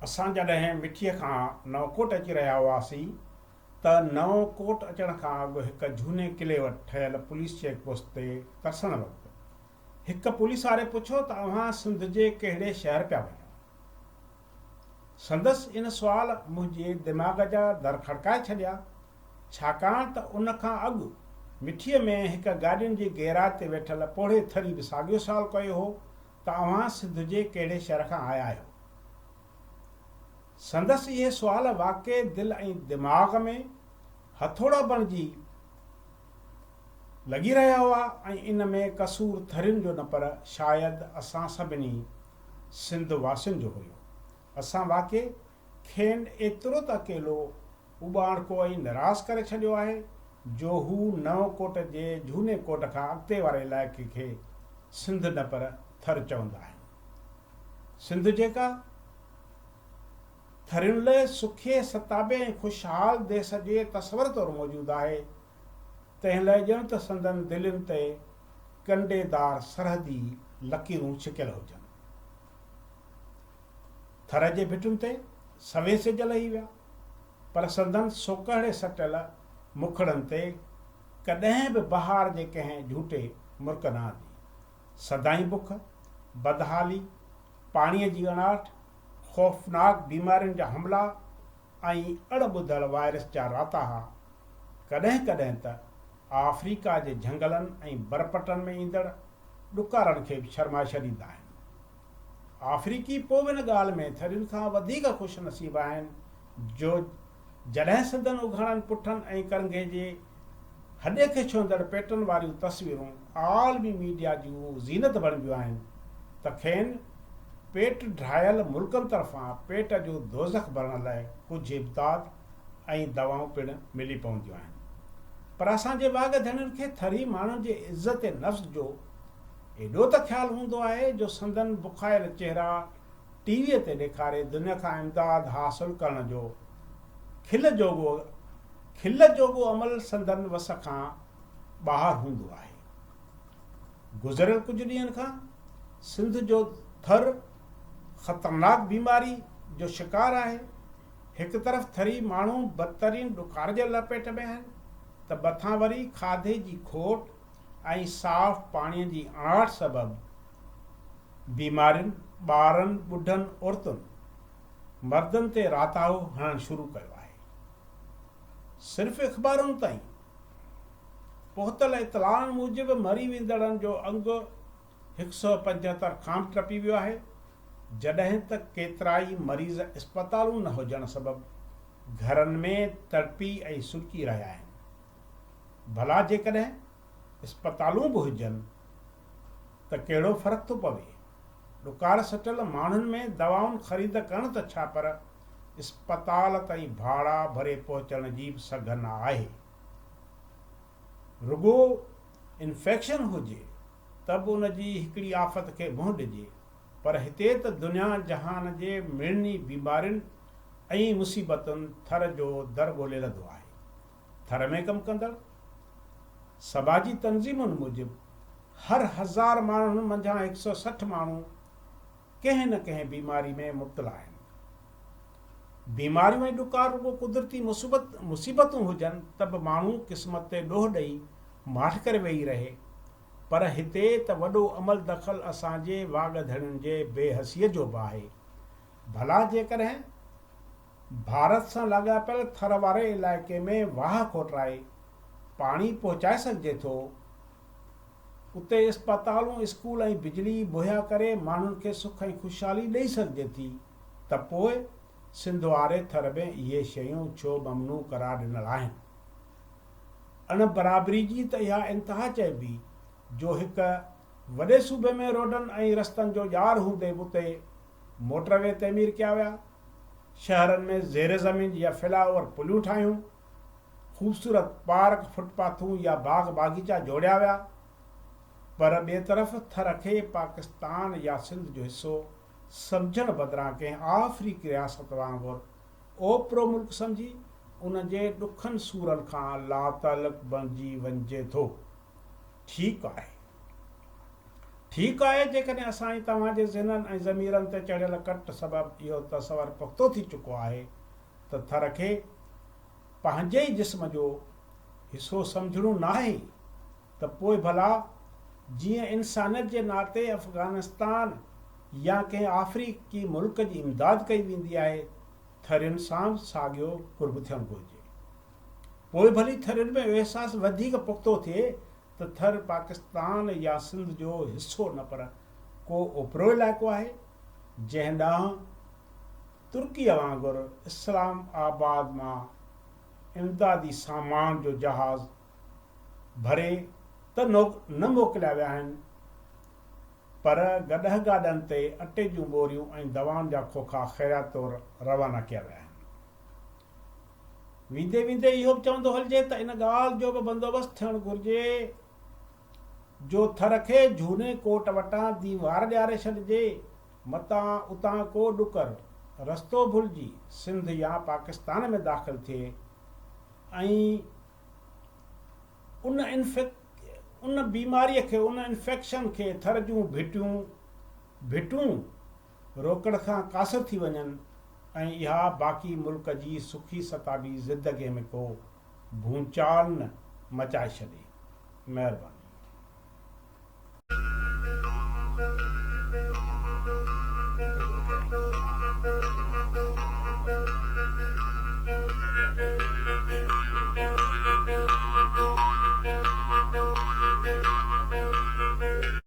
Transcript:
असां जॾहिं मिठीअ खां नवकोट अची रहिया हुआसीं त नवकोट अचण खां अॻु हिकु झूने किले वटि ठहियल पुलिस चेक पोस्ट ते तरसण वक़्तु हिकु पुलिस वारे पुछियो त अव्हां सिंध जे कहिड़े शहर पिया वञो। संदसि इन सुवाल मुंहिंजे दिमाग़ जा दर खड़काए छॾिया, छाकाणि त उन खां अॻु मिठीअ में हिकु गाॾियुनि जी गैराज ते वेठल पोड़े थरी बि साॻियो सुवाल कयो हो त अव्हां सिंध जे कहिड़े शहर खां आया आहियो। संदसि इहे सुवाल वाक़ई दिलि ऐं दिमाग़ में हथोड़ा बणिजी लॻी रहिया हुआ ऐं इन में कसूर थरियुनि जो न पर शायदि असां सभिनी सिंध वासियुनि जो हुयो। असां वाक़ई खेनि एतिरो त अकेलो उॿाणको ऐं निराश करे छॾियो आहे जो हू नवकोट जे झूने कोट खां अॻिते वारे इलाइक़े खे सिंध न पर थर चवंदा आहिनि। सिंध जेका थरियुनि लाइ सुखे सताबे ऐं ख़ुशहाल देश जे तस्वर तौरु मौजूदु आहे, तंहिं लाइ ॼण त संदन दिलनि ते कंडेदार सरहदी लकीरूं छिकियल हुजनि। थर जे भिटुनि ते सवे सिज लही विया, पर संदन सोकड़े सटियल मुखड़नि ते कॾहिं बि बहार जे कंहिं झूठे मुर्क न आंदी। सदाई बुख, बदहाली, पाणीअ जी अणाट, ख़ौफ़नाक बीमारियुनि जा हमला ऐं अणॿुधल वायरस जा राताहा कॾहिं कॾहिं त अफ्रीका जे झंगलनि ऐं बरपटनि में ईंदड़ ॾुकारनि खे बि शर्माए छॾींदा आहिनि। अफ्रीकी पोइ बि इन ॻाल्हि में थरियुनि खां वधीक ख़ुशि नसीब आहिनि जो जॾहिं सिंधनि उघाड़नि पुठनि ऐं करंगे जे हॾे खे छुहंदड़ पेटनि वारियूं तस्वीरूं आलमी मीडिया जूं ज़ीनत बणिबियूं आहिनि त खेनि पेट ढायल मुल्कनि तरफ़ां पेट जो दोज़ख भरण लाइ कुझु इमदाद ऐं दवाऊं पिणु मिली पवंदियूं आहिनि। पर असांजे वाघ धणियुनि खे थरी माण्हुनि जे इज़त नफ़्स जो एॾो त ख़्यालु हूंदो आहे जो संदन बुखायल चेहरा टीवीअ ते ॾेखारे दुनिया खां इमदाद हासिलु करण जो खिल जोॻो अमल संदन वस खां ॿाहिरि हूंदो आहे। गुज़िरियल कुझु ॾींहंनि खां सिंध जो थर ख़तरनाक बीमारी जो शिकार आहे। हिकु तरफ़ थरी माण्हू बदतरीन ॾुकार जे लपेट में आहिनि त मथां वरी खाधे जी खोट ऐं साफ़ पाणीअ जी आंट सबबि बीमारियुनि ॿारनि ॿुढनि औरतुनि मर्दनि ते राताओ हणणु शुरू कयो आहे। सिर्फ़ु अख़बारुनि ताईं पहुतल इतलाउनि मूजिबि मरी वेंदड़नि जो अंगु 175 खां टपी वियो आहे, जॾहिं त केतिराई मरीज़ अस्पतालूं न हुजण सबबि घरनि में तड़पी ऐं सुलकी रहिया आहिनि। भला जेकॾहिं अस्पतालूं बि हुजनि त कहिड़ो फ़र्क़ु थो पवे। ॾुकार सटियल माण्हुनि में दवाउनि ख़रीद करण त छा, पर अस्पताल ताईं भाड़ा भरे पहुचण जी बि सघन आहे। रुगो इन्फेक्शन हुजे त बि उन जी हिकिड़ी आफ़त खे मुंहुं ॾिजे, पर हिते त दुनिया जहान जे मिड़नी बीमारियुनि ऐं मुसीबतुनि थर जो दर ॻोल्हे लधो आहे। थर में कमु कंदड़ समाजी तंज़ीमुनि मूजिबि हर 1000 माण्हुनि मंझां 160 माण्हू कंहिं न कंहिं बीमारी में मुब्तला आहिनि। बीमारियूं ऐं ॾुकार रुगो कुदरती मुसीबतूं हुजनि त बि माण्हू क़िस्मत ते ॾोह ॾेई माठ करे वेही रहे, पर हिते त वॾो अमल दख़ल असांजे वाघ धणियुनि जे बेहसीअ जो बि आहे। भला जेकॾहिं भारत सां लाॻापियल थर वारे इलाइक़े में वाह खोटराए पाणी पहुचाए सघिजे थो, उते अस्पतालूं स्कूल ऐं बिजली मुहैया करे माण्हुनि खे सुख ऐं ख़ुशहाली ॾेई सघिजे थी, त पोइ सिंध वारे थर में इहे शयूं छो ममनू करार ॾिनल आहिनि। अण बराबरी जी त इहा इंतिहा चइबी जो हिकु वॾे सूबे में रोडनि ऐं रस्तनि जो ॼार हूंदे बि उते मोटरवे तइमीर कया विया, शहरनि में ज़ेर ज़मीन या फ्लाईओवर पुलियूं ठाहियूं, ख़ूबसूरत पार्क फुटपाथूं या बाग बागीचा जोड़िया विया, पर ॿिए तरफ़ थर खे पाकिस्तान या सिंध जो हिसो सम्झण बदिरां कंहिं अफ्रीकी रियासत वांगुरु ओपिरो मुल्क सम्झी उन जे ॾुखनि सूरनि खां लातालुक़ बणिजी वञिजे थो। ठीकु आहे, ठीकु आहे जेकॾहिं असां तव्हांजे ज़हननि ऐं ज़मीरनि ते चढ़ियल कट सबबु इहो तसवर पुख़्तो थी चुको आहे त थर खे पंहिंजे ई जिस्म जो हिसो सम्झणो न आहे त पोइ भला जीअं इंसानियत जे नाते अफ़गानिस्तान या कंहिं अफ्रीकी मुल्क जी इमदाद कई वेंदी आहे थरियुनि सां साॻियो कुर्ब थियणु घुरिजे। पोइ भली थरियुनि में अहसासु वधीक पुख़्तो थिए त थर पाकिस्तान या सिंध जो हिसो न पर को ओपरो इलाइक़ो आहे जंहिं ॾांहुं तुर्कीअ वांगुरु इस्लाम आबाद मां इमदादी सामान जो जहाज़ भरे त न मोकिलिया विया आहिनि पर गॾह गाॾनि ते अटे जूं बोरियूं ऐं दवाउनि जा खोखा ख़ैरियत तौरु रवाना कया विया आहिनि। वेंदे वेंदे इहो बि चवंदो हलिजे त इन ॻाल्हि जो बि बंदोबस्तु थियणु घुरिजे जो थर खे झूने कोट वटां दीवार ॾियारे छॾिजे, मतां उतां को ॾुकर रस्तो भुलिजी सिंध या पाकिस्तान में दाख़िल थिए ऐं उन बीमारीअ खे उन इन्फेक्शन खे थर जूं भिटूं रोकड़ खां कासिर थी वञनि ऐं इहा बाक़ी मुल्क जी सुखी सताबी ज़िंदगीअ में को भूचाल न मचाए छॾे। महिरबानी।